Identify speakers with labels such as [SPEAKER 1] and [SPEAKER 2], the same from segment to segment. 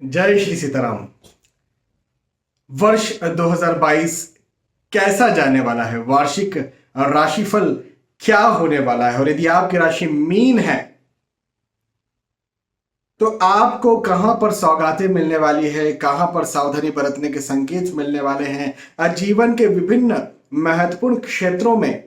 [SPEAKER 1] जय श्री सीताराम। वर्ष 2022 कैसा जाने वाला है? वार्षिक राशिफल क्या होने वाला है? और यदि आपकी राशि मीन है तो आपको कहां पर सौगातें मिलने वाली है, कहां पर सावधानी बरतने के संकेत मिलने वाले हैं? जीवन के विभिन्न महत्वपूर्ण क्षेत्रों में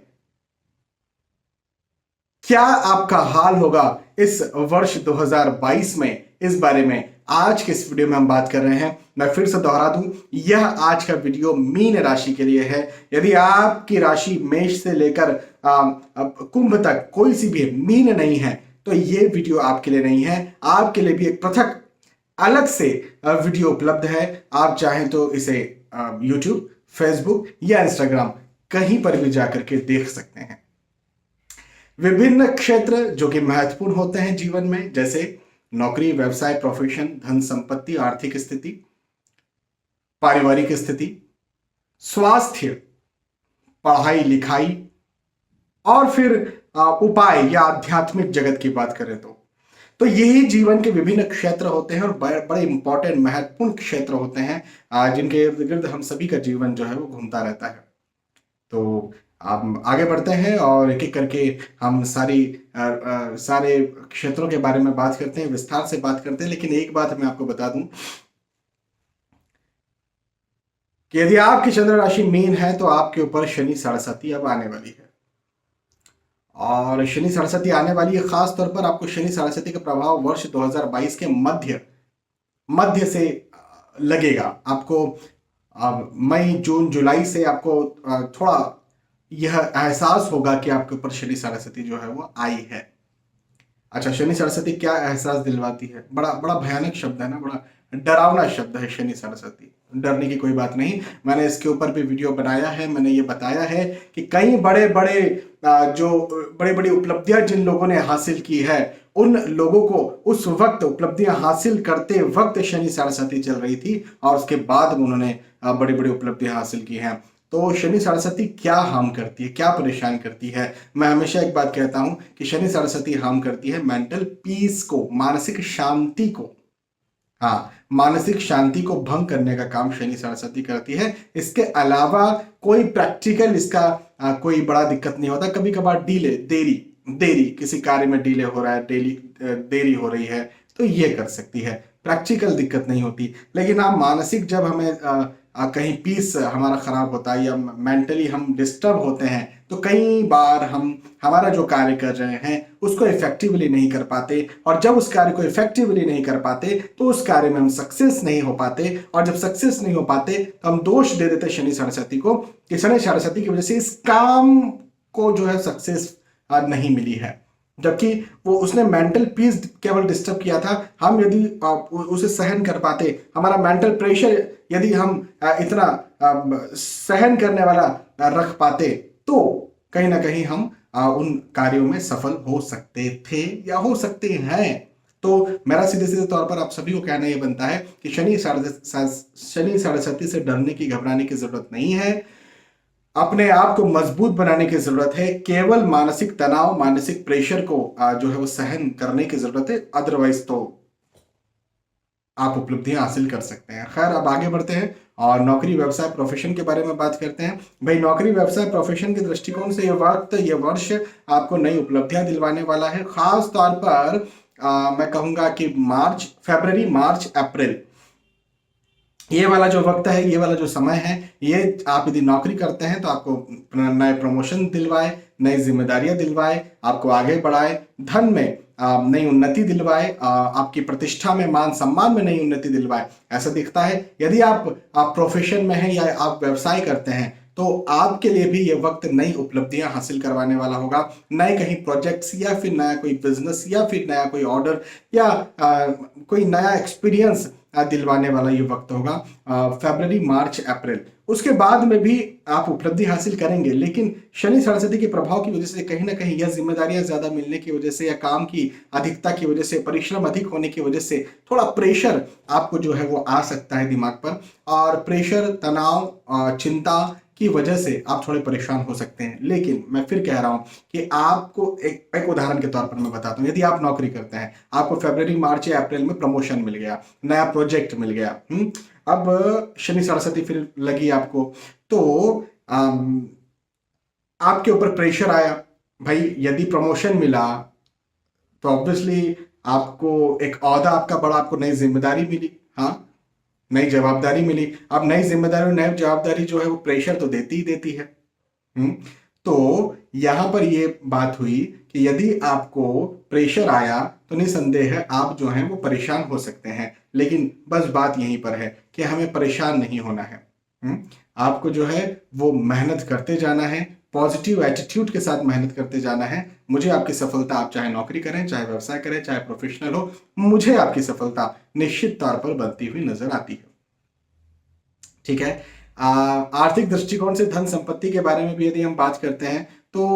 [SPEAKER 1] क्या आपका हाल होगा इस वर्ष 2022 में, इस बारे में आज के इस वीडियो में हम बात कर रहे हैं। मैं फिर से दोहरा दूं, यह आज का वीडियो मीन राशि के लिए है। यदि आपकी राशि मेष से लेकर कुंभ तक कोई सी भी मीन नहीं है तो यह वीडियो आपके लिए नहीं है। आपके लिए भी एक पृथक अलग से वीडियो उपलब्ध है। आप चाहें तो इसे यूट्यूब, फेसबुक या इंस्टाग्राम कहीं पर भी जाकर के देख सकते हैं। विभिन्न क्षेत्र जो कि महत्वपूर्ण होते हैं जीवन में, जैसे नौकरी, व्यवसाय, प्रोफेशन, धन संपत्ति, आर्थिक स्थिति, पारिवारिक स्थिति, स्वास्थ्य, पढ़ाई लिखाई और फिर उपाय या आध्यात्मिक जगत की बात करें तो यही जीवन के विभिन्न क्षेत्र होते हैं और बड़े इंपॉर्टेंट महत्वपूर्ण क्षेत्र होते हैं जिनके इर्द गिर्द हम सभी का जीवन जो है वो घूमता रहता है। तो आप आगे बढ़ते हैं और एक एक करके हम सारे क्षेत्रों के बारे में बात करते हैं, विस्तार से बात करते हैं। लेकिन एक बात मैं आपको बता दूं कि यदि आपकी चंद्र राशि मीन है तो आपके ऊपर शनि सरस्वती अब आने वाली है। और शनि सरस्वती आने वाली है, खास तौर पर आपको शनि सरस्वती का प्रभाव वर्ष 2022 के मध्य से लगेगा। आपको मई, जून, जुलाई से आपको थोड़ा यह एहसास होगा कि आपके ऊपर शनि सरस्वती जो है वो आई है। अच्छा, शनि सरस्वती क्या एहसास दिलवाती है? बड़ा बड़ा भयानक शब्द है ना, बड़ा डरावना शब्द है शनि सरस्वती। डरने की कोई बात नहीं, मैंने इसके ऊपर भी वीडियो बनाया है। मैंने ये बताया है कि कई बड़े बड़ी उपलब्धियां जिन लोगों ने हासिल की है, उन लोगों को उस वक्त उपलब्धियां हासिल करते वक्त शनि सरस्वती चल रही थी और उसके बाद उन्होंने बड़ी बड़ी उपलब्धियां हासिल की हैं। तो शनि सरस्वती क्या हार्म करती है, क्या परेशान करती है? मैं हमेशा एक बात कहता हूं कि शनि सरस्वती हार्म करती है मेंटल पीस को, मानसिक शांति को। हाँ, मानसिक शांति को भंग करने का काम शनि सरस्वती करती है। इसके अलावा कोई प्रैक्टिकल इसका कोई बड़ा दिक्कत नहीं होता। कभी कभार देरी किसी कार्य में डिले हो रहा है, देरी हो रही है तो ये कर सकती है, प्रैक्टिकल दिक्कत नहीं होती। लेकिन हाँ, मानसिक जब हमें कहीं पीस हमारा खराब होता है या मेंटली हम डिस्टर्ब होते हैं तो कई बार हम हमारा जो कार्य कर रहे हैं उसको इफेक्टिवली नहीं कर पाते। और जब उस कार्य को इफेक्टिवली नहीं कर पाते तो उस कार्य में हम सक्सेस नहीं हो पाते। और जब सक्सेस नहीं हो पाते तो हम दोष दे देते शनि सरस्वती को कि शनि सरस्वती की वजह से इस काम को जो है सक्सेस नहीं मिली है। जबकि वो उसने मेंटल पीस केवल डिस्टर्ब किया था। हम यदि उसे सहन कर पाते, हमारा मेंटल प्रेशर यदि हम इतना सहन करने वाला रख पाते तो कहीं ना कहीं हम उन कार्यों में सफल हो सकते थे या हो सकते हैं। तो मेरा सीधे सीधे तौर पर आप सभी को कहना यह बनता है कि शनि सरस्वती से डरने की, घबराने की जरूरत नहीं है। अपने आप को मजबूत बनाने की जरूरत है। केवल मानसिक तनाव, मानसिक प्रेशर को जो है वो सहन करने की जरूरत है। अदरवाइज तो आप उपलब्धियां हासिल कर सकते हैं। खैर, अब आगे बढ़ते हैं और नौकरी, व्यवसाय, प्रोफेशन के बारे में बात करते हैं। भाई, नौकरी, व्यवसाय, प्रोफेशन के दृष्टिकोण से ये वर्ष आपको नई उपलब्धियां दिलवाने वाला है। खास तौर पर मैं कहूंगा कि फरवरी, मार्च, अप्रैल, ये वाला जो वक्त है, ये वाला जो समय है, ये आप यदि नौकरी करते हैं तो आपको नए प्रमोशन दिलवाए, नई जिम्मेदारियां दिलवाए, आपको आगे बढ़ाए, धन में नई उन्नति दिलवाए, आपकी प्रतिष्ठा में, मान सम्मान में नई उन्नति दिलवाए, ऐसा दिखता है। यदि आप प्रोफेशन में हैं या आप व्यवसाय करते हैं तो आपके लिए भी ये वक्त नई उपलब्धियां हासिल करवाने वाला होगा। नए कहीं प्रोजेक्ट्स या फिर नया कोई बिजनेस या फिर नया कोई ऑर्डर या कोई नया एक्सपीरियंस दिलवाने वाला ये वक्त होगा, फरवरी, मार्च, अप्रैल। उसके बाद में भी आप उपलब्धि हासिल करेंगे, लेकिन शनि सरस्वती के प्रभाव की वजह से कहीं ना कहीं यह जिम्मेदारियां ज्यादा मिलने की वजह से या काम की अधिकता की वजह से, परिश्रम अधिक होने की वजह से थोड़ा प्रेशर आपको जो है वो आ सकता है दिमाग पर। और प्रेशर, तनाव, चिंता की वजह से आप थोड़े परेशान हो सकते हैं। लेकिन मैं फिर कह रहा हूं कि आपको एक उदाहरण के तौर पर मैं बताता हूं, यदि आप नौकरी करते हैं, आपको फरवरी मार्च या अप्रैल में प्रमोशन मिल गया, नया प्रोजेक्ट मिल गया, अब शनि सरस्वती फिर लगी आपको, तो आपके ऊपर प्रेशर आया। भाई यदि प्रमोशन मिला तो ऑब्वियसली आपको एक ओहदा आपका बड़ा, आपको नई जिम्मेदारी मिली, हाँ नई जवाबदारी मिली। अब नई जिम्मेदारी और नई जवाबदारी जो है वो प्रेशर तो देती ही देती है। हम्म तो यहां पर ये बात हुई कि यदि आपको प्रेशर आया तो निसंदेह है आप जो हैं वो परेशान हो सकते हैं, लेकिन बस बात यहीं पर है कि हमें परेशान नहीं होना है। आपको जो है वो मेहनत करते जाना है, पॉजिटिव एटीट्यूड के साथ मेहनत करते जाना है। मुझे आपकी सफलता, आप चाहे नौकरी करें, चाहे व्यवसाय करें, चाहे प्रोफेशनल हो, मुझे आपकी सफलता निश्चित तौर पर बनती हुई नजर आती है। ठीक है। आर्थिक दृष्टिकोण से धन संपत्ति के बारे में भी यदि हम बात करते हैं तो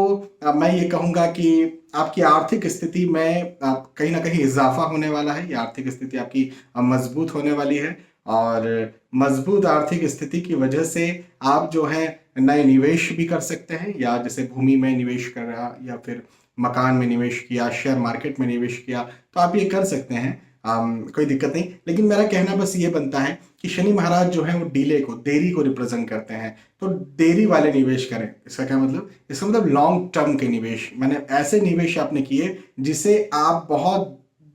[SPEAKER 1] मैं ये कहूंगा कि आपकी आर्थिक स्थिति में कहीं ना कहीं इजाफा होने वाला है। ये आर्थिक स्थिति आपकी मजबूत होने वाली है, और मजबूत आर्थिक स्थिति की वजह से आप जो है नए निवेश भी कर सकते हैं, या जैसे भूमि में निवेश करा, या फिर मकान में निवेश किया, शेयर मार्केट में निवेश किया, तो आप ये कर सकते हैं। कोई दिक्कत नहीं। लेकिन मेरा कहना बस ये बनता है कि शनि महाराज जो है वो डिले को, देरी को रिप्रेजेंट करते हैं, तो देरी वाले निवेश करें। इसका क्या मतलब? इसका मतलब लॉन्ग टर्म के निवेश, मैंने ऐसे निवेश आपने किए जिसे आप बहुत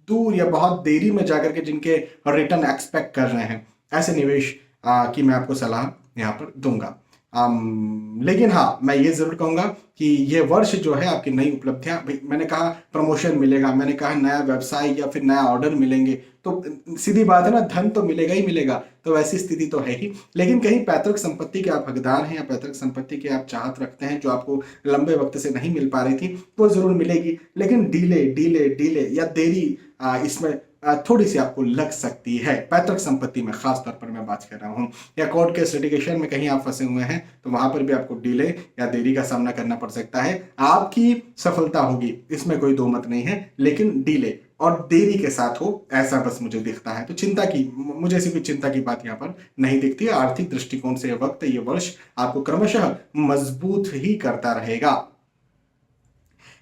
[SPEAKER 1] दूर या बहुत देरी में जाकर के जिनके रिटर्न एक्सपेक्ट कर रहे हैं, ऐसे निवेश की मैं आपको सलाह यहाँ पर दूंगा। लेकिन हाँ, मैं ये जरूर कहूंगा कि ये वर्ष जो है आपकी नई उपलब्धियां, मैंने कहा प्रमोशन मिलेगा, मैंने कहा नया व्यवसाय या फिर नया ऑर्डर मिलेंगे, तो सीधी बात है ना, धन तो मिलेगा ही मिलेगा, तो वैसी स्थिति तो है ही। लेकिन कहीं पैतृक संपत्ति के आप हकदार हैं, या पैतृक संपत्ति की आप चाहत रखते हैं जो आपको लंबे वक्त से नहीं मिल पा रही थी, वो जरूर मिलेगी। लेकिन डीले डीले डीले या देरी इसमें थोड़ी सी आपको लग सकती है, पैतृक संपत्ति में खास तौर पर मैं बात कर रहा हूं। या कोर्ट केस लिटिगेशन में कहीं आप फंसे हुए हैं तो वहां पर भी आपको डिले या देरी का सामना करना पड़ सकता है। आपकी सफलता होगी, इसमें कोई दो मत नहीं है, लेकिन डिले और देरी के साथ हो, ऐसा बस मुझे दिखता है। तो चिंता की, मुझे ऐसी कोई चिंता की बात यहाँ पर नहीं दिखती है। आर्थिक दृष्टिकोण से ये वर्ष आपको क्रमशः मजबूत ही करता रहेगा।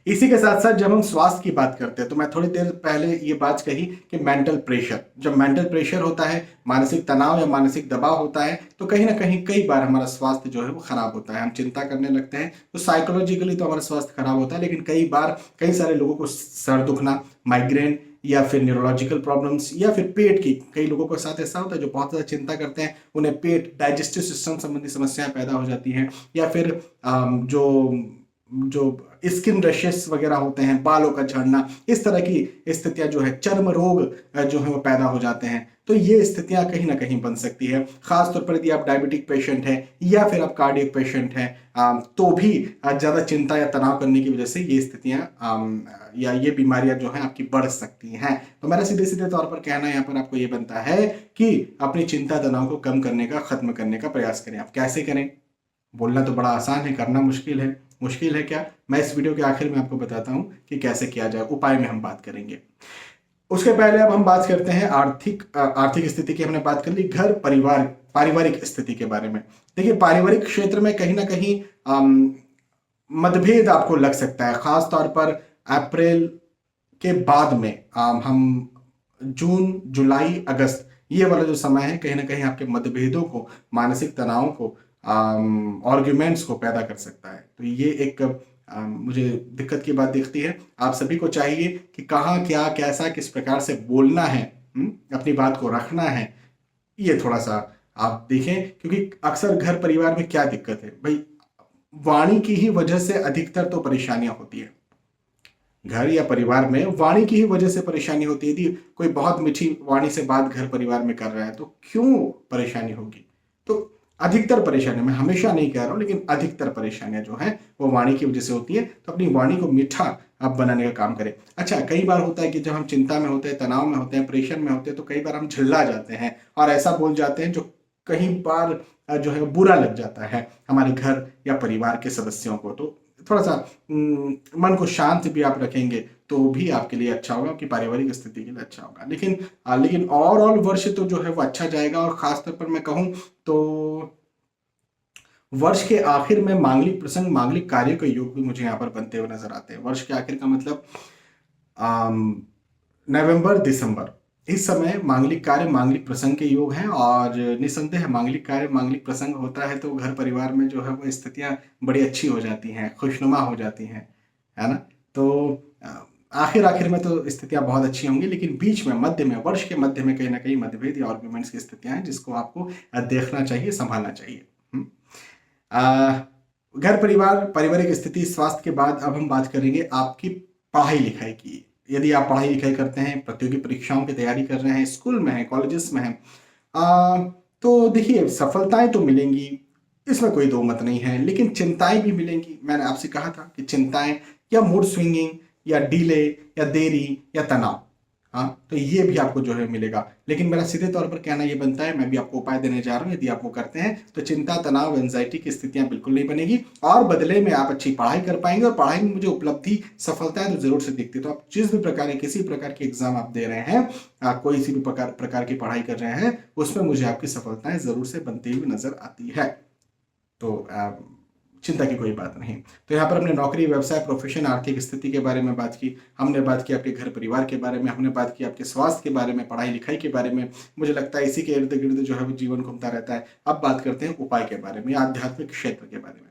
[SPEAKER 1] इसी के साथ साथ जब हम स्वास्थ्य की बात करते हैं, तो मैं थोड़ी देर पहले ये बात कही कि मेंटल प्रेशर, जब मेंटल प्रेशर होता है, मानसिक तनाव या मानसिक दबाव होता है, तो कहीं ना कहीं कई बार हमारा स्वास्थ्य जो है वो खराब होता है, हम चिंता करने लगते हैं, तो साइकोलॉजिकली तो हमारा स्वास्थ्य खराब होता है। लेकिन कई बार कई सारे लोगों को सर दुखना, माइग्रेन, या फिर न्यूरोलॉजिकल प्रॉब्लम्स, या फिर पेट की, कई लोगों के साथ ऐसा होता है जो बहुत ज़्यादा चिंता करते हैं, उन्हें पेट, डाइजेस्टिव सिस्टम संबंधी समस्याएं पैदा हो जाती हैं, या फिर जो जो स्किन रैशेस वगैरह होते हैं, बालों का झड़ना, इस तरह की स्थितियां जो है, चर्म रोग जो है वो पैदा हो जाते हैं। तो ये स्थितियां कहीं ना कहीं बन सकती है, खासतौर पर यदि आप डायबिटिक पेशेंट हैं या फिर आप कार्डियक पेशेंट हैं, तो भी ज़्यादा चिंता या तनाव करने की वजह से ये स्थितियां या ये बीमारियां जो हैं आपकी बढ़ सकती हैं। तो मेरा सीधे सीधे तौर पर कहना यहाँ पर आपको ये बनता है कि अपनी चिंता तनाव को कम करने का, खत्म करने का प्रयास करें। आप कैसे करें? बोलना तो बड़ा आसान है, करना मुश्किल है। मुश्किल है क्या? मैं इस वीडियो के आखिर में आपको बताता हूं कि कैसे किया जाए, उपाय में हम बात करेंगे। उसके पहले अब हम बात करते हैं आर्थिक स्थिति की। हमने बात कर ली घर परिवार पारिवारिक स्थिति के बारे में। देखिए, पारिवारिक क्षेत्र में कहीं ना कहीं मतभेद आपको लग सकता है, खास तौर पर अप्रैल के बाद में। हम जून, जुलाई, अगस्त, ये वाला जो समय है, कहीं ना कहीं आपके मतभेदों को, मानसिक तनाव को, आर्ग्यूमेंट्स को पैदा कर सकता है। तो ये एक मुझे दिक्कत की बात दिखती है। आप सभी को चाहिए कि कहाँ, क्या, कैसा, किस प्रकार से बोलना है, अपनी बात को रखना है, ये थोड़ा सा आप देखें। क्योंकि अक्सर घर परिवार में क्या दिक्कत है भाई, वाणी की ही वजह से अधिकतर तो परेशानियां होती है। घर या परिवार में वाणी की ही वजह से परेशानी होती है। यदि कोई बहुत मीठी वाणी से बात घर परिवार में कर रहा है तो क्यों परेशानी होगी? तो अधिकतर परेशानी, मैं हमेशा नहीं कह रहा हूं, लेकिन अधिकतर परेशानियां जो हैं वो वाणी की वजह से होती है। तो अपनी वाणी को मीठा आप बनाने का काम करें। अच्छा, कई बार होता है कि जब हम चिंता में होते हैं, तनाव में होते हैं, प्रेशर में होते हैं, तो कई बार हम झल्ला जाते हैं और ऐसा बोल जाते हैं जो कहीं बार जो है बुरा लग जाता है हमारे घर या परिवार के सदस्यों को। तो थोड़ा सा मन को शांत भी आप रखेंगे तो भी आपके लिए अच्छा होगा, आपकी पारिवारिक स्थिति के लिए अच्छा होगा। लेकिन ओवरऑल वर्ष तो जो है वो अच्छा जाएगा। और खासतौर पर मैं कहूँ तो वर्ष के आखिर में मांगलिक प्रसंग, मांगलिक कार्य के योग भी मुझे यहाँ पर बनते हुए नजर आते हैं। वर्ष के आखिर का मतलब नवंबर दिसंबर, इस समय मांगलिक कार्य, मांगलिक प्रसंग के योग हैं। और निसंदेह मांगलिक कार्य, मांगलिक प्रसंग होता है तो घर परिवार में जो है वो स्थितियां बड़ी अच्छी हो जाती हैं, खुशनुमा हो जाती हैं, है ना। तो आखिर आखिर में तो स्थितियां बहुत अच्छी होंगी, लेकिन बीच में, मध्य में, वर्ष के मध्य में कहीं ना कहीं मतभेद या आर्ग्यूमेंट्स की स्थितियां हैं, जिसको आपको देखना चाहिए, संभालना चाहिए। घर परिवार, पारिवारिक स्थिति, स्वास्थ्य के बाद अब हम बात करेंगे आपकी पढ़ाई लिखाई की। यदि आप पढ़ाई लिखाई करते हैं, प्रतियोगी परीक्षाओं की तैयारी कर रहे हैं, स्कूल में हैं, कॉलेजेस में हैं, तो देखिए सफलताएं तो मिलेंगी, इसमें कोई दो मत नहीं है, लेकिन चिंताएं भी मिलेंगी। मैंने आपसे कहा था कि चिंताएं या मूड स्विंगिंग या डिले या देरी या तनाव, हाँ, तो ये भी आपको जो है मिलेगा। लेकिन मेरा सीधे तौर पर कहना ये बनता है, मैं भी आपको उपाय देने जा रहा हूँ, यदि आप वो करते हैं तो चिंता, तनाव, एंजाइटी की स्थितियां बिल्कुल नहीं बनेगी, और बदले में आप अच्छी पढ़ाई कर पाएंगे। और पढ़ाई में मुझे उपलब्धि, सफलताएं तो जरूर से दिखती है। तो आप जिस भी प्रकार की, किसी प्रकार की एग्जाम आप दे रहे हैं, कोई सी भी प्रकार की पढ़ाई कर रहे हैं, उसमें मुझे आपकी सफलताएं जरूर से बनती हुई नजर आती है। तो चिंता की कोई बात नहीं। तो यहाँ पर हमने नौकरी, व्यवसाय, प्रोफेशन, आर्थिक स्थिति के बारे में बात की, हमने बात की आपके घर परिवार के बारे में, हमने बात की आपके स्वास्थ्य के बारे में, पढ़ाई लिखाई के बारे में। मुझे लगता है इसी के इर्द गिर्द जो है वो जीवन घूमता रहता है। अब बात करते हैं उपाय के बारे में, आध्यात्मिक क्षेत्र के बारे में।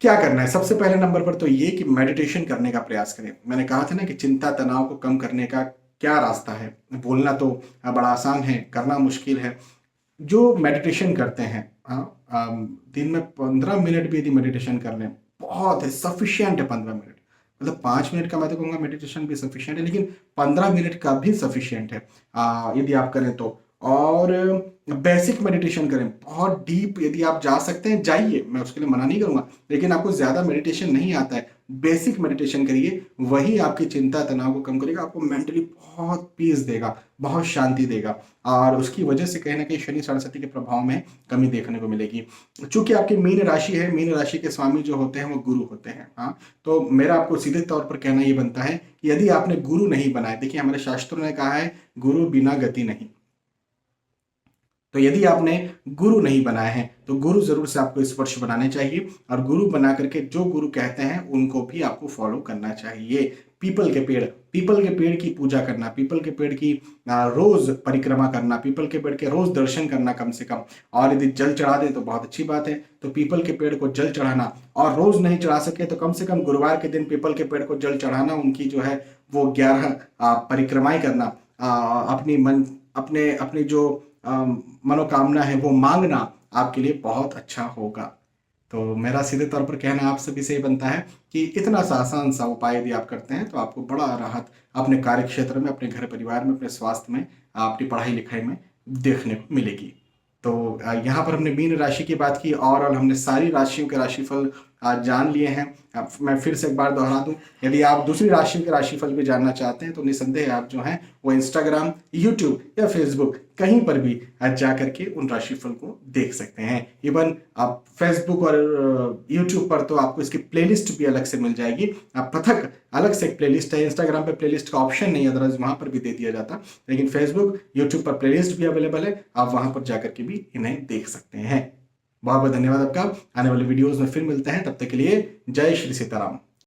[SPEAKER 1] क्या करना है? सबसे पहले नंबर पर तो ये कि मेडिटेशन करने का प्रयास करें। मैंने कहा था ना कि चिंता, तनाव को कम करने का क्या रास्ता है। बोलना तो बड़ा आसान है, करना मुश्किल है। जो मेडिटेशन करते हैं, दिन में 15 मिनट भी यदि मेडिटेशन कर लें, बहुत है, सफिशियंट है 15 मिनट। मतलब 5 मिनट का मैं तो कहूँगा मेडिटेशन भी सफिशियंट है, लेकिन 15 मिनट का भी सफिशियंट है यदि आप करें तो। और बेसिक मेडिटेशन करें, बहुत डीप यदि आप जा सकते हैं जाइए, मैं उसके लिए मना नहीं करूँगा, लेकिन आपको ज़्यादा मेडिटेशन नहीं आता है, बेसिक मेडिटेशन करिए, वही आपकी चिंता, तनाव को कम करेगा, आपको मेंटली बहुत पीस देगा, बहुत शांति देगा। और उसकी वजह से कहीं ना कहीं शनि सरस्वती के प्रभाव में कमी देखने को मिलेगी। चूंकि आपकी मीन राशि है, मीन राशि के स्वामी जो होते हैं वो गुरु होते हैं, हाँ। तो मेरा आपको सीधे तौर पर कहना ये बनता है कि यदि आपने गुरु नहीं बनाए, देखिए हमारे शास्त्रों ने कहा है गुरु बिना गति नहीं। तो यदि आपने गुरु नहीं बनाए हैं तो गुरु जरूर से आपको इस वर्ष बनाने चाहिए, और गुरु बना करके जो गुरु कहते हैं उनको भी आपको फॉलो करना चाहिए। पीपल के पेड़, पीपल के पेड़ की पूजा करना, पीपल के पेड़ की रोज परिक्रमा करना, पीपल के पेड़ के रोज दर्शन करना कम से कम। और यदि जल चढ़ा दें तो बहुत अच्छी बात है। तो पीपल के पेड़ को जल चढ़ाना, और रोज नहीं चढ़ा सके तो कम से कम गुरुवार के दिन पीपल के पेड़ को जल चढ़ाना, उनकी जो है वो 11 परिक्रमाएं करना, अपनी मन, अपने अपनी जो मनोकामना है वो मांगना आपके लिए बहुत अच्छा होगा। तो मेरा सीधे तौर पर कहना आप सभी से बनता है कि इतना सा आसान सा उपाय यदि आप करते हैं तो आपको बड़ा राहत अपने कार्य क्षेत्र में, अपने घर परिवार में, अपने स्वास्थ्य में, अपनी पढ़ाई लिखाई में देखने को मिलेगी। तो यहाँ पर हमने मीन राशि की बात की, और हमने सारी राशियों के राशिफल जान लिए हैं। अब मैं फिर से एक बार दोहरा दूं, यदि आप दूसरी राशियों के राशिफल भी जानना चाहते हैं तो निसंदेह आप जो हैं वो इंस्टाग्राम, यूट्यूब या फेसबुक कहीं पर भी जा करके उन राशिफल को देख सकते हैं। इवन आप फेसबुक और यूट्यूब पर तो आपको इसकी प्लेलिस्ट भी अलग से मिल जाएगी, आप पृथक अलग से एक प्लेलिस्ट है। इंस्टाग्राम पे प्लेलिस्ट का ऑप्शन नहीं है, अदरवाइज वहां पर भी दे दिया जाता, लेकिन फेसबुक, यूट्यूब पर प्लेलिस्ट भी अवेलेबल है, आप वहां पर जाकर के भी इन्हें देख सकते हैं। बहुत बहुत धन्यवाद आपका। आने वाले वीडियोस में फिर मिलते हैं, तब तक के लिए जय श्री सीताराम।